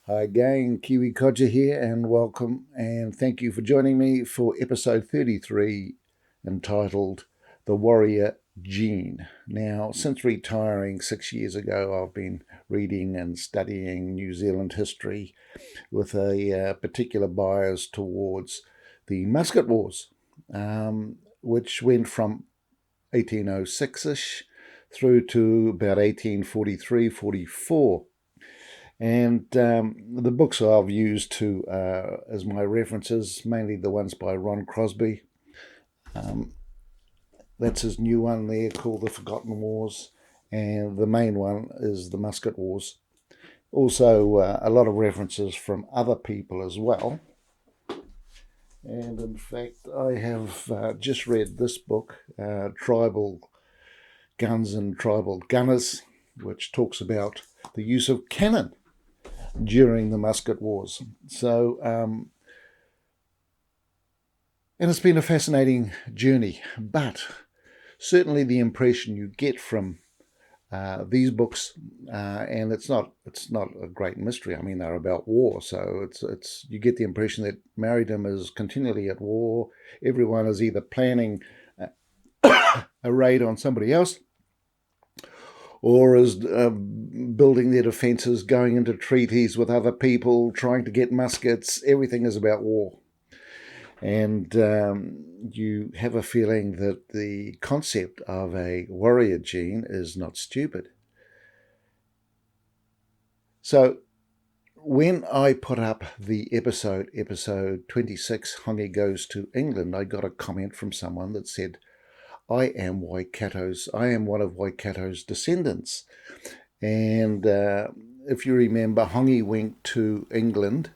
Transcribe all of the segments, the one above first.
Hi gang, Kiwi Codger here, and welcome and thank you for joining me for episode 33 entitled The Warrior Gene. Now, since retiring 6 years ago, I've been reading and studying New Zealand history with a particular bias towards the Musket Wars, which went from 1806-ish through to about 1843-44. And the books I've used as my references, mainly the ones by Ron Crosby. That's his new one there called The Forgotten Wars. And the main one is The Musket Wars. Also, a lot of references from other people as well. And in fact, I have just read this book, Tribal Guns and Tribal Gunners, which talks about the use of cannon during the Musket Wars. And it's been a fascinating journey, but certainly the impression you get from these books, and it's not a great mystery. I mean, they're about war, so it's you get the impression that Maoridom is continually at war. Everyone is either planning a raid on somebody else, or is building their defences, going into treaties with other people, trying to get muskets. Everything is about war. And you have a feeling that the concept of a warrior gene is not stupid. So when I put up the episode 26, Hongi Goes to England, I got a comment from someone that said, I am one of Waikato's descendants. And if you remember, Hongi went to England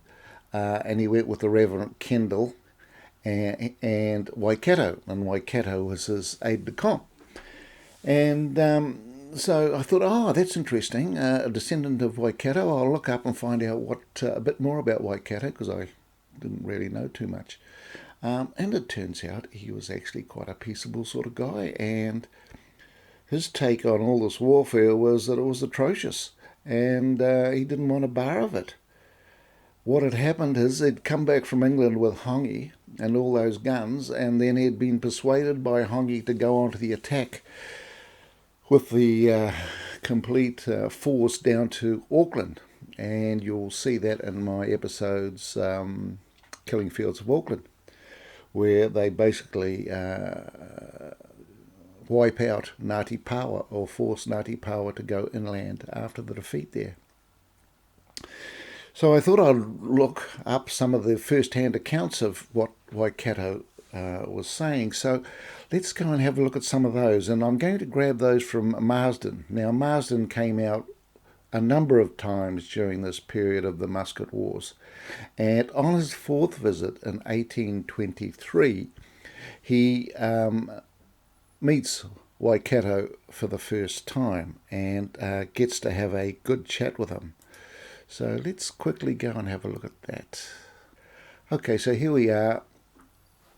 and he went with the Reverend Kendall and Waikato, and Waikato was his aide-de-camp. And so I thought, that's interesting, a descendant of Waikato. I'll look up and find out a bit more about Waikato, because I didn't really know too much. And it turns out he was actually quite a peaceable sort of guy, and his take on all this warfare was that it was atrocious, and he didn't want a bar of it. What had happened is he'd come back from England with Hongi and all those guns, and then he'd been persuaded by Hongi to go on to the attack with the complete force down to Auckland. And you'll see that in my episodes, Killing Fields of Auckland, where they basically wipe out Ngāti Pawa, or force Ngāti Pawa to go inland after the defeat there. So I thought I'd look up some of the first-hand accounts of what Waikato was saying. So let's go and have a look at some of those. And I'm going to grab those from Marsden. Now, Marsden came out a number of times during this period of the Musket Wars. And on his fourth visit in 1823, he meets Waikato for the first time and gets to have a good chat with him. So let's quickly go and have a look at that. Okay, so here we are,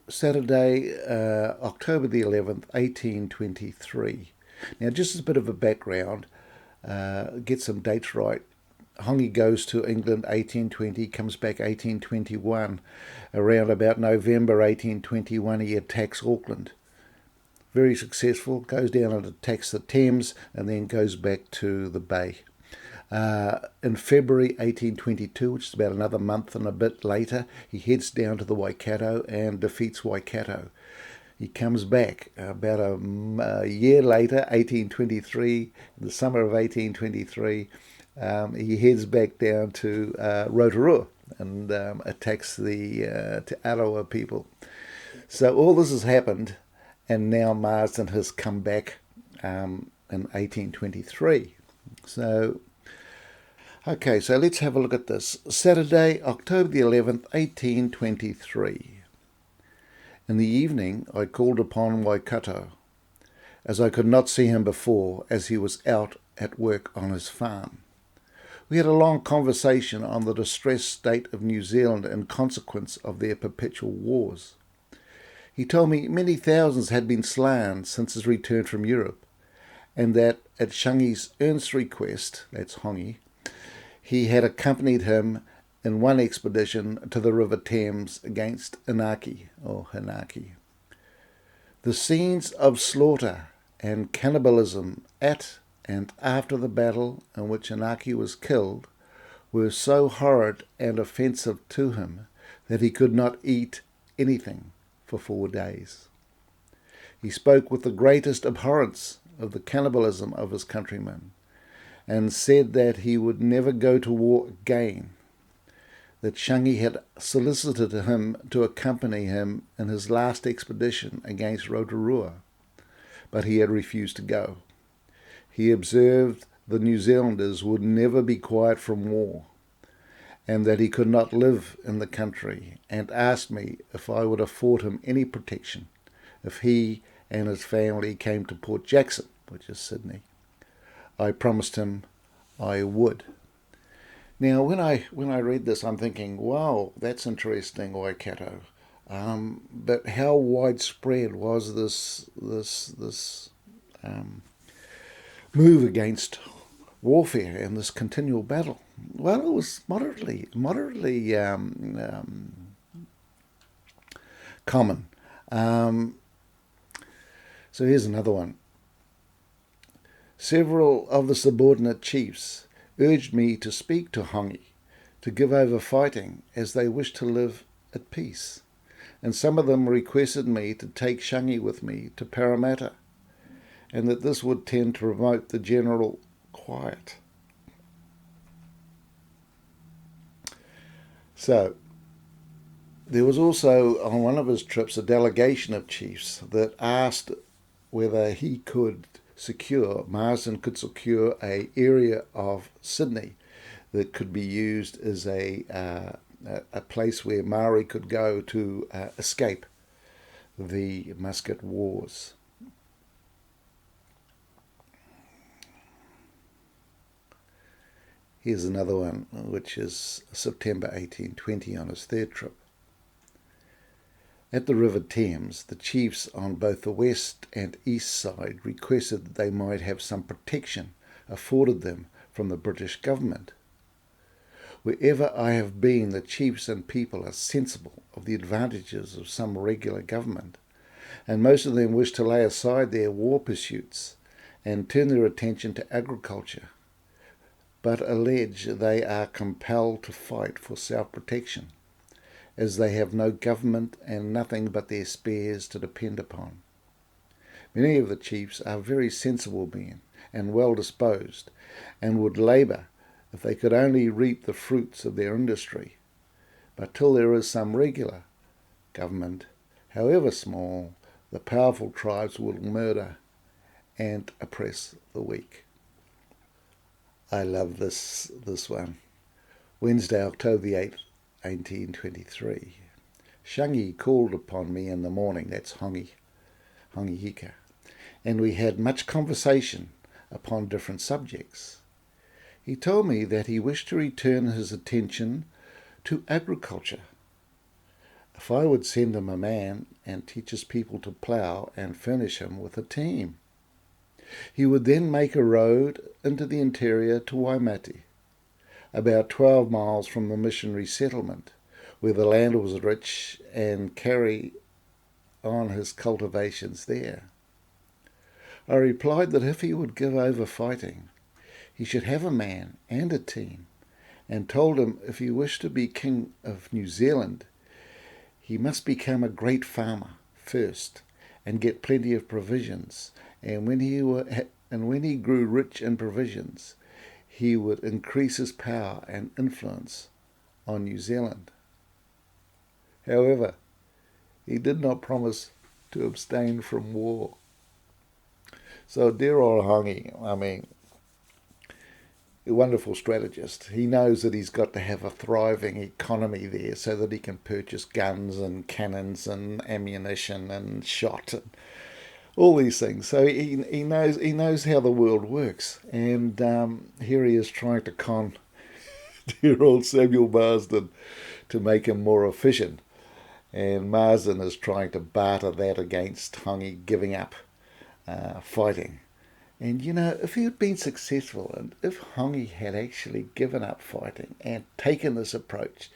Saturday, October the 11th, 1823. Now, just as a bit of a background, get some dates right. Hongi goes to England 1820, comes back 1821. Around about November 1821, he attacks Auckland. Very successful, goes down and attacks the Thames, and then goes back to the bay. In February 1822, which is about another month and a bit later, he heads down to the Waikato and defeats Waikato. He comes back about a year later, 1823, in the summer of 1823. He heads back down to Rotorua and attacks the Te Arawa people. So all this has happened, and now Marsden has come back in 1823. Okay, so let's have a look at this. Saturday, October the 11th, 1823. In the evening, I called upon Waikato, as I could not see him before, as he was out at work on his farm. We had a long conversation on the distressed state of New Zealand in consequence of their perpetual wars. He told me many thousands had been slain since his return from Europe, and that at Shangi's earnest request, that's Hongi, he had accompanied him in one expedition to the River Thames against Inaki or Hinaki. The scenes of slaughter and cannibalism at and after the battle in which Inaki was killed were so horrid and offensive to him that he could not eat anything for 4 days. He spoke with the greatest abhorrence of the cannibalism of his countrymen, and said that he would never go to war again, that Shangi had solicited him to accompany him in his last expedition against Rotorua, but he had refused to go. He observed the New Zealanders would never be quiet from war, and that he could not live in the country, and asked me if I would afford him any protection if he and his family came to Port Jackson, which is Sydney. I promised him I would. Now, when I read this, I'm thinking, wow, that's interesting, Waikato. But how widespread was this move against warfare and this continual battle? Well, it was moderately common. So here's another one. Several of the subordinate chiefs urged me to speak to Hongi, to give over fighting, as they wished to live at peace, and some of them requested me to take Shangi with me to Parramatta, and that this would tend to promote the general quiet. So, there was also, on one of his trips, a delegation of chiefs that asked whether he could Marsden could secure a area of Sydney that could be used as a place where Maori could go to escape the Musket wars. Here's another one, which is September 1820 on his third trip. At the River Thames, the chiefs on both the west and east side requested that they might have some protection afforded them from the British government. Wherever I have been, the chiefs and people are sensible of the advantages of some regular government, and most of them wish to lay aside their war pursuits and turn their attention to agriculture, but allege they are compelled to fight for self-protection, as they have no government and nothing but their spares to depend upon. Many of the chiefs are very sensible men and well disposed, and would labour if they could only reap the fruits of their industry. But till there is some regular government, however small, the powerful tribes will murder and oppress the weak. I love this one. Wednesday, October the 8th, 1823. Shangi called upon me in the morning, that's Hongi Hika, and we had much conversation upon different subjects. He told me that he wished to return his attention to agriculture. If I would send him a man and teach his people to plough and furnish him with a team, he would then make a road into the interior to Waimate, about 12 miles from the missionary settlement, where the land was rich, and carry on his cultivations there. I replied that if he would give over fighting, he should have a man and a team, and told him if he wished to be King of New Zealand, he must become a great farmer first and get plenty of provisions, and when he grew rich in provisions, he would increase his power and influence on New Zealand. However, he did not promise to abstain from war. So dear old Hongi, a wonderful strategist. He knows that he's got to have a thriving economy there so that he can purchase guns and cannons and ammunition and shot and all these things. So he knows how the world works, and here he is trying to con dear old Samuel Marsden to make him more efficient, and Marsden is trying to barter that against Hongi giving up fighting, And if he had been successful, and if Hongi had actually given up fighting and taken this approach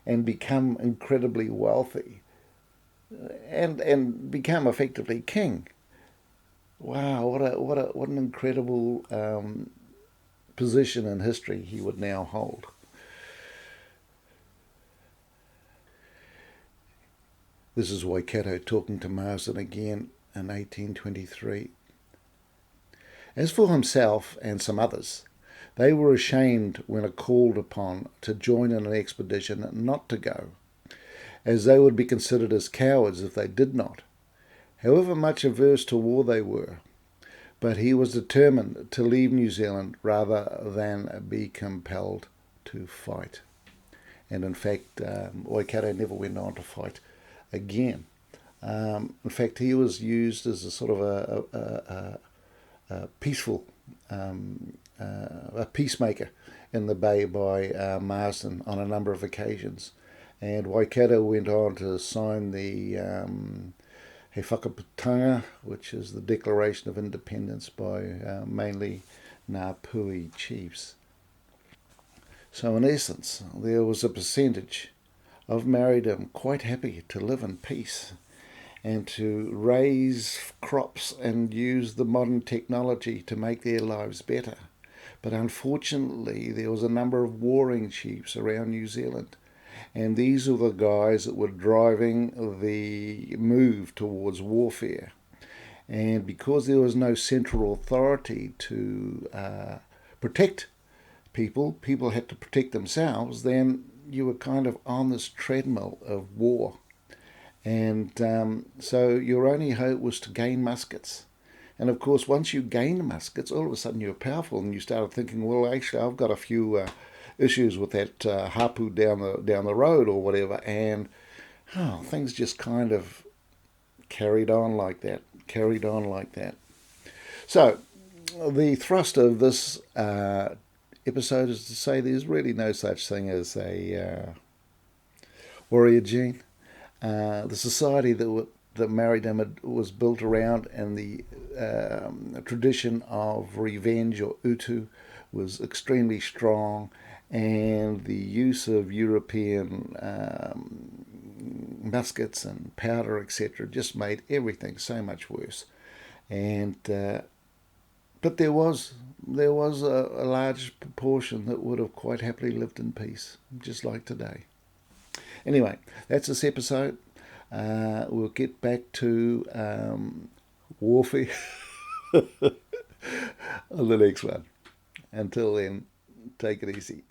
and become incredibly wealthy and become effectively king, wow, what an incredible position in history he would now hold. This is Waikato talking to Marsden again in 1823. As for himself and some others, they were ashamed when called upon to join in an expedition not to go, as they would be considered as cowards if they did not, however much averse to war they were. But he was determined to leave New Zealand rather than be compelled to fight. And in fact, Waikato never went on to fight again. In fact, he was used as a sort of a peaceful, a peacemaker in the bay by Marsden on a number of occasions. And Waikato went on to sign the He Whakaputanga, which is the Declaration of Independence by mainly Ngāpuhi chiefs. So in essence, there was a percentage of Maoridom quite happy to live in peace and to raise crops and use the modern technology to make their lives better. But unfortunately, there was a number of warring chiefs around New Zealand, and these were the guys that were driving the move towards warfare. And because there was no central authority to protect people had to protect themselves, then you were kind of on this treadmill of war. And so your only hope was to gain muskets. And of course, once you gained muskets, all of a sudden you're powerful, and you started thinking, well, actually, I've got a few issues with that hapu down the road or whatever, and things just kind of carried on like that. So the thrust of this episode is to say there's really no such thing as a warrior gene. The society that Maoridom was built around, and the tradition of revenge, or utu, was extremely strong, and the use of European muskets and powder, etc., just made everything so much worse. And but there was a large proportion that would have quite happily lived in peace, just like today. Anyway, that's this episode. We'll get back to warfare on the next one. Until then, take it easy.